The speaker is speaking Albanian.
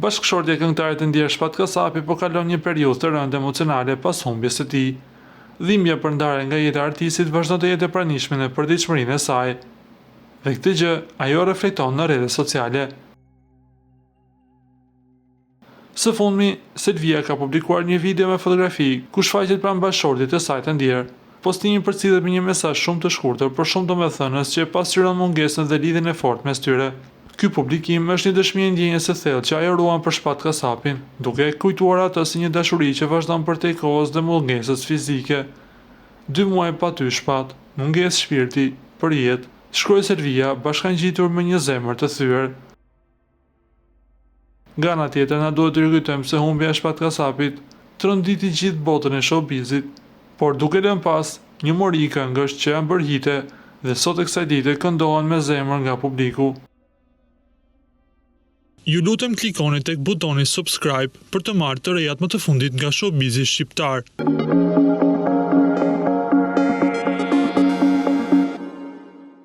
Bashkëshortja e këngëtarit të Ndier Shpat Kasapi po kalon një periudhë të rëndë emocionale pas humbjes së tij. Dhimbja për ndarjen nga jeta e artistit vazhdon të jetë e pranishme në përditshmërinë e saj. Dhe këtë gjë ajo reflekton në rrjetet sociale. Së fundmi, Selvia ka publikuar një video me fotografi ku shfaqet pranë bashkëshortit të saj të Ndier. Postimi përcjellet me një mesazh shumë të shkurtër, por shumë domethënës që pasqyron mungesën dhe lidhjen e fortë mes tyre. Ky publikim është një dëshmi e ndjenjes së thellë që ajo ruan për Shpat Kasapin, duke kujtuar atë si një dashuri që vazhdon përtej kohës dhe mungesës fizike. 2 muaj pa ty Shpat, mungesë shpirti, për jetë, shkroi Selvia bashkangjitur me një zemër të thyer. Nga ana tjetër na duhet të rikujtojmë se humbja e Shpat Kasapit tronditi gjithë botën e showbizit, por duke lënë pas një mori këngësh që janë bërë hite dhe sot e kësaj dite këndohen me zemër nga publiku. Ju lutem klikoni tek butoni subscribe për të marrë të rejat më të fundit nga showbizi shqiptar.